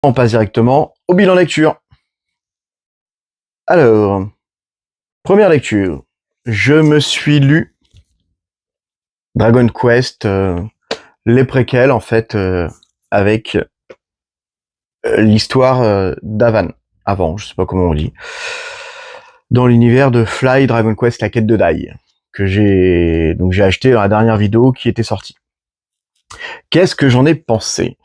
On passe directement au bilan lecture. Alors, première lecture. Je me suis lu Dragon Quest, les préquels en fait, avec l'histoire d'Avan. Avant, je sais pas comment on dit. Dans l'univers de Fly Dragon Quest, la quête de Dai, que j'ai acheté dans la dernière vidéo qui était sortie. Qu'est-ce que j'en ai pensé?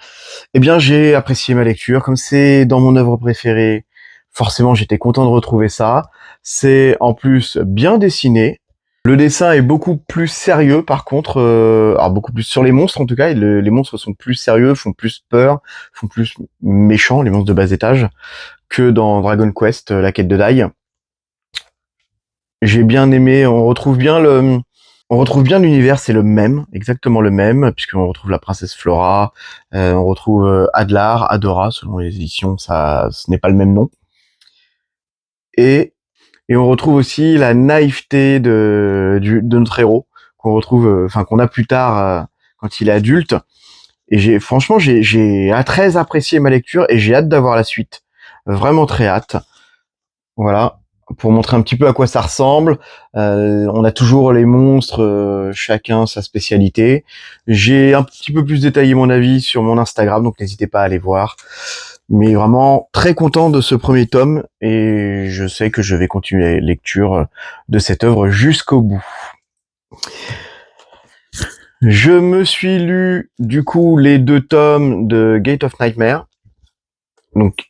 Eh bien, j'ai apprécié ma lecture, comme c'est dans mon œuvre préférée. Forcément, j'étais content de retrouver ça. C'est en plus bien dessiné. Le dessin est beaucoup plus sérieux, par contre, alors beaucoup plus sur les monstres en tout cas. Les monstres sont plus sérieux, font plus peur, font plus méchants, les monstres de bas étage, que dans Dragon Quest, la quête de Dai. J'ai bien aimé. On retrouve bien l'univers, c'est le même, exactement le même, puisqu'on retrouve la princesse Flora, on retrouve Adlar, Adora, selon les éditions, ce n'est pas le même nom. Et on retrouve aussi la naïveté de notre héros, qu'on retrouve, qu'on a plus tard quand il est adulte. Et franchement, j'ai très apprécié ma lecture et j'ai hâte d'avoir la suite. Vraiment très hâte. Voilà, pour montrer un petit peu à quoi ça ressemble. On a toujours les monstres, chacun sa spécialité. J'ai un petit peu plus détaillé mon avis sur mon Instagram, donc n'hésitez pas à aller voir. Mais vraiment très content de ce premier tome et je sais que je vais continuer la lecture de cette œuvre jusqu'au bout. Je me suis lu du coup les 2 tomes de Gate of Nightmare, donc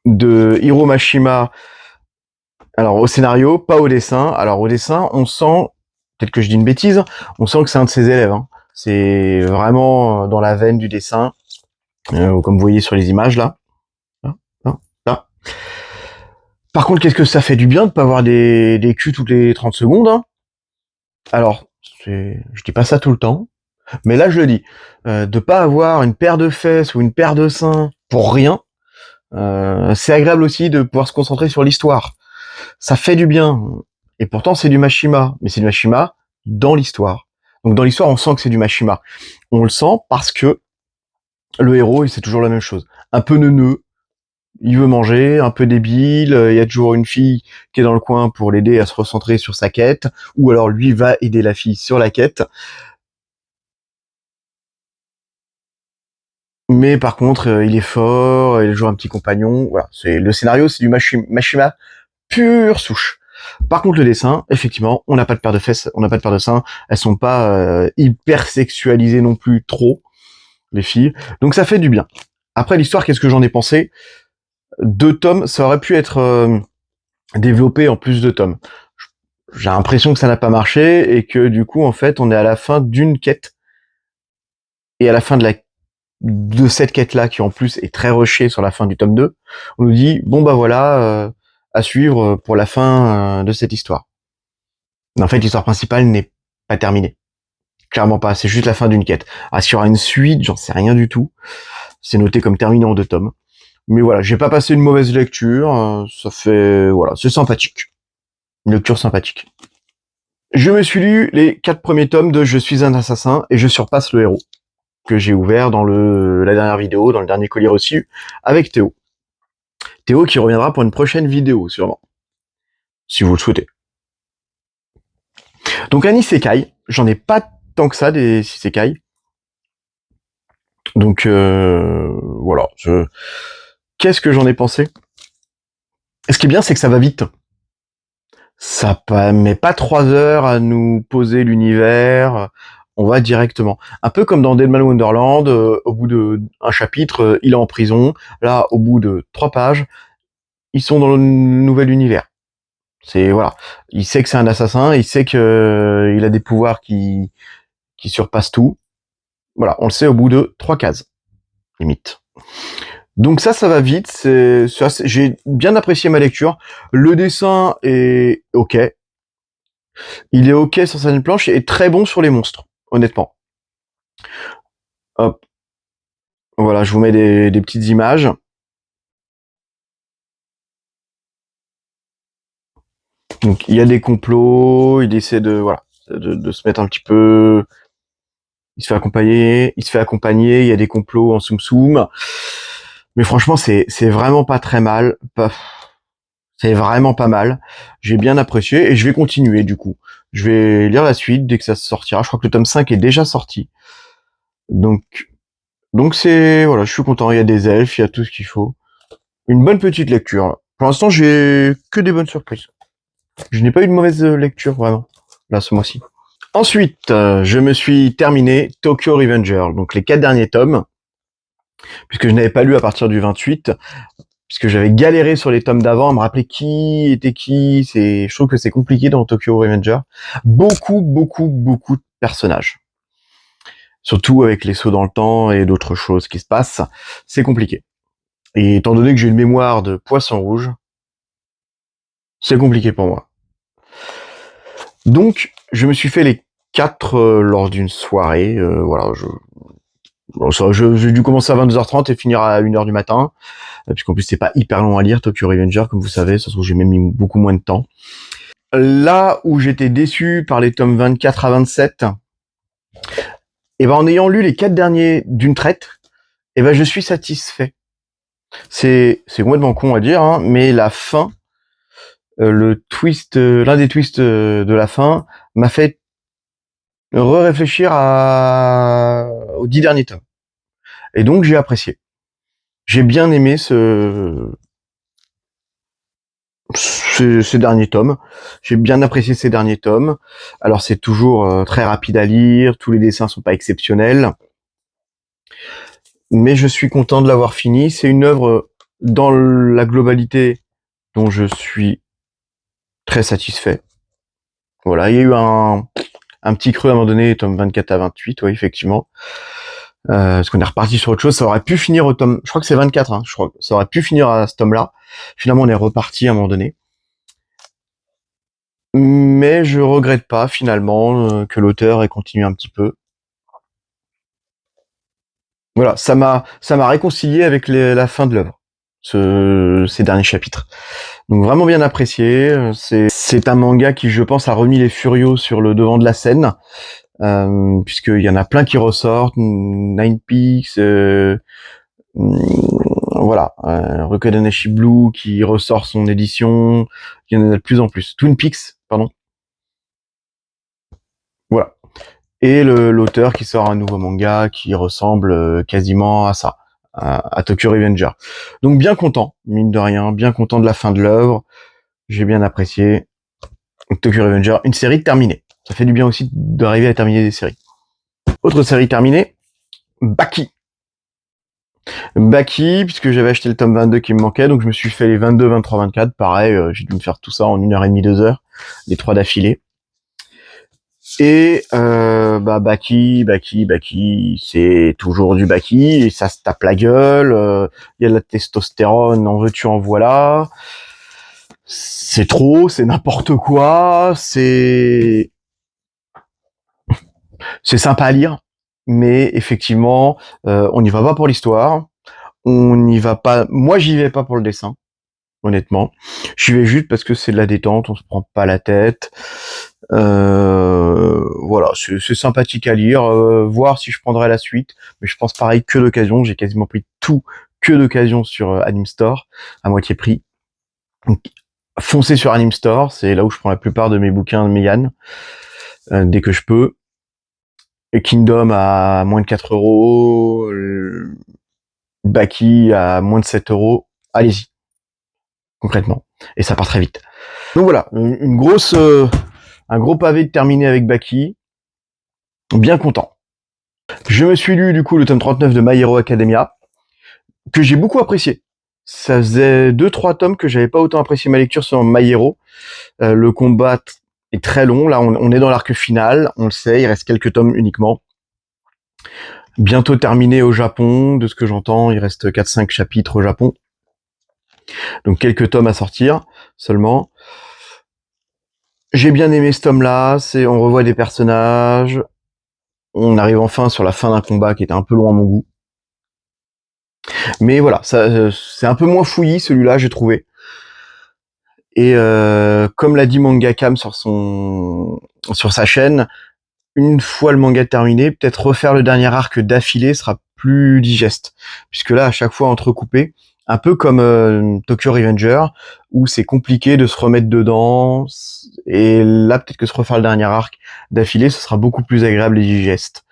de Hiro Mashima. Alors au scénario, pas au dessin. Alors au dessin, on sent, peut-être que je dis une bêtise, on sent que c'est un de ses élèves. Hein. C'est vraiment dans la veine du dessin, comme vous voyez sur les images là. Là. Par contre, qu'est-ce que ça fait du bien de pas avoir des culs toutes les 30 secondes. Hein. Alors, je dis pas ça tout le temps, mais là je le dis. De pas avoir une paire de fesses ou une paire de seins pour rien, c'est agréable aussi de pouvoir se concentrer sur l'histoire. Ça fait du bien. Et pourtant, c'est du Mashima. Mais c'est du Mashima dans l'histoire. Donc dans l'histoire, on sent que c'est du Mashima. On le sent parce que le héros, c'est toujours la même chose. Un peu neuneux, il veut manger, un peu débile, il y a toujours une fille qui est dans le coin pour l'aider à se recentrer sur sa quête, ou alors lui va aider la fille sur la quête. Mais par contre, il est fort, il joue un petit compagnon. Voilà, le scénario, c'est du Mashima pure souche. Par contre, le dessin, effectivement, on n'a pas de paire de fesses, on n'a pas de paire de seins, elles sont pas hyper sexualisées non plus trop, les filles. Donc ça fait du bien. Après l'histoire, qu'est-ce que j'en ai pensé? 2 tomes, ça aurait pu être développé en plus de tomes. J'ai l'impression que ça n'a pas marché et que du coup, en fait, on est à la fin d'une quête et à la fin de cette quête-là, qui en plus est très rushée sur la fin du tome 2, on nous dit, bon bah voilà, à suivre pour la fin de cette histoire. Mais en fait, l'histoire principale n'est pas terminée. Clairement pas, c'est juste la fin d'une quête. Ah, s'il y aura une suite, j'en sais rien du tout. C'est noté comme terminé en 2 tomes. Mais voilà, j'ai pas passé une mauvaise lecture, ça fait... Voilà, c'est sympathique. Une lecture sympathique. Je me suis lu les 4 premiers tomes de Je suis un assassin et je surpasse le héros, que j'ai ouvert dans la dernière vidéo, dans le dernier colis reçu, avec Théo. Théo qui reviendra pour une prochaine vidéo, sûrement. Si vous le souhaitez. Donc un isekai, j'en ai pas tant que ça des isekai. Donc voilà. Qu'est-ce que j'en ai pensé? Ce qui est bien, c'est que ça va vite. Ça met pas 3 heures à nous poser l'univers. On va directement. Un peu comme dans Deadman Wonderland, au bout de un chapitre, il est en prison. Là, au bout de 3 pages, ils sont dans le nouvel univers. C'est voilà. Il sait que c'est un assassin, il sait que il a des pouvoirs qui surpassent tout. Voilà, on le sait au bout de 3 cases, limite. Donc ça va vite. J'ai bien apprécié ma lecture. Le dessin est ok. Il est ok sur certaines planches et très bon sur les monstres, honnêtement. Hop. Voilà, je vous mets des petites images. Donc il y a des complots, il essaie de se mettre un petit peu. Il se fait accompagner, il y a des complots en soum soum. Mais franchement, c'est vraiment pas très mal. C'est vraiment pas mal. J'ai bien apprécié et je vais continuer du coup. Je vais lire la suite dès que ça sortira. Je crois que le tome 5 est déjà sorti. Donc, c'est, voilà, je suis content. Il y a des elfes, il y a tout ce qu'il faut. Une bonne petite lecture. Pour l'instant, j'ai que des bonnes surprises. Je n'ai pas eu de mauvaise lecture, vraiment, là, ce mois-ci. Ensuite, je me suis terminé Tokyo Revenger, donc les 4 derniers tomes, puisque je n'avais pas lu à partir du 28, puisque j'avais galéré sur les tomes d'avant à me rappeler qui était qui. Je trouve que c'est compliqué dans Tokyo Revenger. Beaucoup de personnages. Surtout avec les sauts dans le temps et d'autres choses qui se passent, c'est compliqué. Et étant donné que j'ai une mémoire de poisson rouge, c'est compliqué pour moi. Donc, je me suis fait les 4 lors d'une soirée. Voilà, j'ai dû commencer à 22h30 et finir à 1h du matin, puisqu'en plus c'est pas hyper long à lire, Tokyo Revenger, comme vous savez, ça se trouve j'ai même mis beaucoup moins de temps. Là où j'étais déçu par les tomes 24 à 27, et ben en ayant lu les 4 derniers d'une traite, et ben je suis satisfait. C'est complètement con à dire, hein, mais la fin, le twist, l'un des twists de la fin m'a fait réfléchir aux 10 derniers tomes. Et donc j'ai apprécié. J'ai bien aimé ces derniers tomes. J'ai bien apprécié ces derniers tomes. Alors c'est toujours très rapide à lire, tous les dessins sont pas exceptionnels, mais je suis content de l'avoir fini. C'est une œuvre dans la globalité dont je suis très satisfait. Voilà, il y a eu un petit creux à un moment donné, tome 24 à 28, oui, effectivement. Parce qu'on est reparti sur autre chose. Ça aurait pu finir au tome, je crois que c'est 24, hein, je crois que ça aurait pu finir à ce tome-là. Finalement, on est reparti à un moment donné. Mais je regrette pas, finalement, que l'auteur ait continué un petit peu. Voilà, ça m'a réconcilié avec la fin de l'œuvre, ces derniers chapitres. Donc vraiment bien apprécié. C'est un manga qui, je pense, a remis les Furios sur le devant de la scène, puisqu'il y en a plein qui ressortent. Nine Peaks, voilà, Rokudenashi Blue qui ressort son édition. Il y en a de plus en plus. Twin Peaks, pardon. Voilà. Et l'auteur qui sort un nouveau manga qui ressemble quasiment à ça, à Tokyo Revenger. Donc bien content, mine de rien, bien content de la fin de l'œuvre. J'ai bien apprécié. Tokyo Revenger, une série terminée. Ça fait du bien aussi d'arriver à terminer des séries. Autre série terminée, Baki. Baki, puisque j'avais acheté le tome 22 qui me manquait, donc je me suis fait les 22, 23, 24. Pareil, j'ai dû me faire tout ça en 1h30, 2 heures, les 3 d'affilée. Et Baki, c'est toujours du Baki, et ça se tape la gueule, y a de la testostérone, en veux-tu, en voilà. C'est trop, c'est n'importe quoi, c'est sympa à lire, mais effectivement, on n'y va pas pour l'histoire, on n'y va pas, moi j'y vais pas pour le dessin, honnêtement. J'y vais juste parce que c'est de la détente, on se prend pas la tête. Voilà, c'est sympathique à lire, voir si je prendrai la suite, mais je pense pareil que d'occasion, j'ai quasiment pris tout que d'occasion sur Anime Store, à moitié prix. Donc, foncez sur Anime Store, c'est là où je prends la plupart de mes bouquins de Meian, dès que je peux. Et Kingdom à moins de 4 euros, Baki à moins de 7 euros, allez-y, concrètement. Et ça part très vite. Donc voilà, une grosse, un gros pavé de terminé avec Baki. Bien content. Je me suis lu du coup le tome 39 de My Hero Academia, que j'ai beaucoup apprécié. Ça faisait 2-3 tomes que j'avais pas autant apprécié ma lecture sur My Hero. Le combat est très long, là on est dans l'arc final, on le sait, il reste quelques tomes uniquement. Bientôt terminé au Japon, de ce que j'entends, il reste 4-5 chapitres au Japon. Donc quelques tomes à sortir seulement. J'ai bien aimé ce tome-là, on revoit des personnages, on arrive enfin sur la fin d'un combat qui était un peu long à mon goût. Mais voilà, ça, c'est un peu moins fouillis celui-là, j'ai trouvé. Et comme l'a dit Mangakam sur sa chaîne, une fois le manga terminé, peut-être refaire le dernier arc d'affilée sera plus digeste. Puisque là, à chaque fois entrecoupé, un peu comme Tokyo Revenger, où c'est compliqué de se remettre dedans, et là, peut-être que se refaire le dernier arc d'affilée, ce sera beaucoup plus agréable et digeste.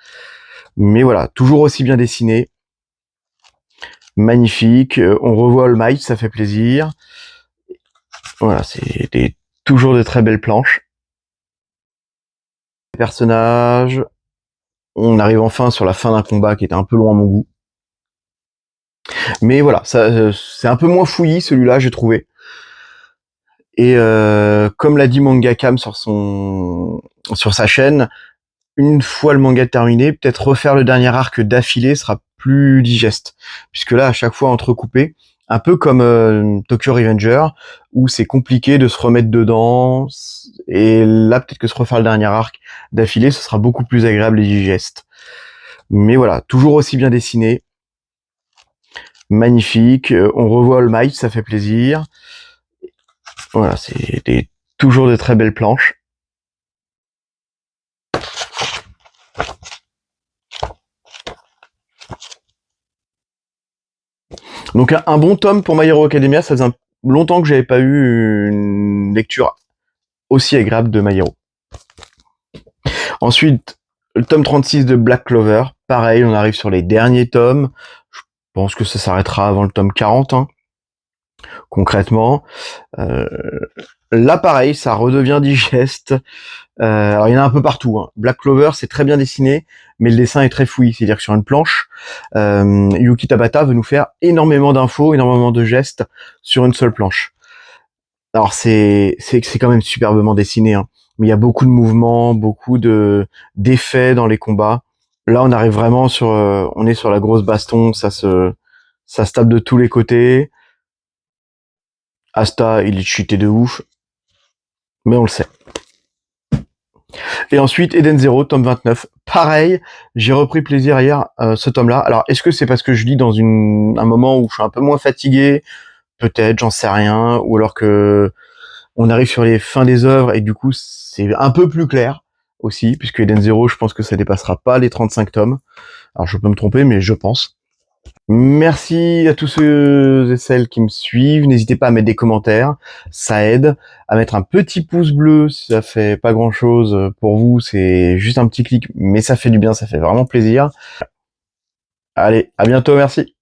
Mais voilà, toujours aussi bien dessiné, magnifique, on revoit All Might, ça fait plaisir. Voilà, toujours de très belles planches. Personnages, on arrive enfin sur la fin d'un combat qui était un peu loin à mon goût. Mais voilà, c'est un peu moins fouillis celui-là, j'ai trouvé. Et comme l'a dit Mangakam sur sa chaîne, une fois le manga terminé, peut-être refaire le dernier arc d'affilée sera plus digeste. Puisque là, à chaque fois entrecoupé, un peu comme Tokyo Revenger, où c'est compliqué de se remettre dedans, et là, peut-être que se refaire le dernier arc d'affilée, ce sera beaucoup plus agréable et digeste. Mais voilà, toujours aussi bien dessiné, magnifique, on revoit All Might, ça fait plaisir. Voilà, toujours de très belles planches. Donc un bon tome pour My Hero Academia, ça faisait longtemps que j'avais pas eu une lecture aussi agréable de My Hero. Ensuite, le tome 36 de Black Clover, pareil, on arrive sur les derniers tomes. Je pense que ça s'arrêtera avant le tome 40, hein, concrètement. Là, pareil, ça redevient digeste. Alors, il y en a un peu partout, hein. Black Clover, c'est très bien dessiné, mais le dessin est très fouillis. C'est-à-dire que sur une planche, Yuki Tabata veut nous faire énormément d'infos, énormément de gestes sur une seule planche. Alors, c'est quand même superbement dessiné, hein. Mais il y a beaucoup de mouvements, beaucoup d'effets dans les combats. Là, on arrive vraiment on est sur la grosse baston, ça se tape de tous les côtés. Asta, il est cheaté de ouf, mais on le sait. Et ensuite, Eden Zero, tome 29. Pareil, j'ai repris plaisir hier, ce tome-là. Alors, est-ce que c'est parce que je lis dans un moment où je suis un peu moins fatigué? Peut-être, j'en sais rien. Ou alors que on arrive sur les fins des œuvres et du coup, c'est un peu plus clair aussi, puisque Eden Zero, je pense que ça dépassera pas les 35 tomes. Alors, je peux me tromper, mais je pense. Merci à tous ceux et celles qui me suivent. N'hésitez pas à mettre des commentaires, ça aide. À mettre un petit pouce bleu si ça fait pas grand chose pour vous, c'est juste un petit clic, mais ça fait du bien, ça fait vraiment plaisir. Allez, à bientôt, merci.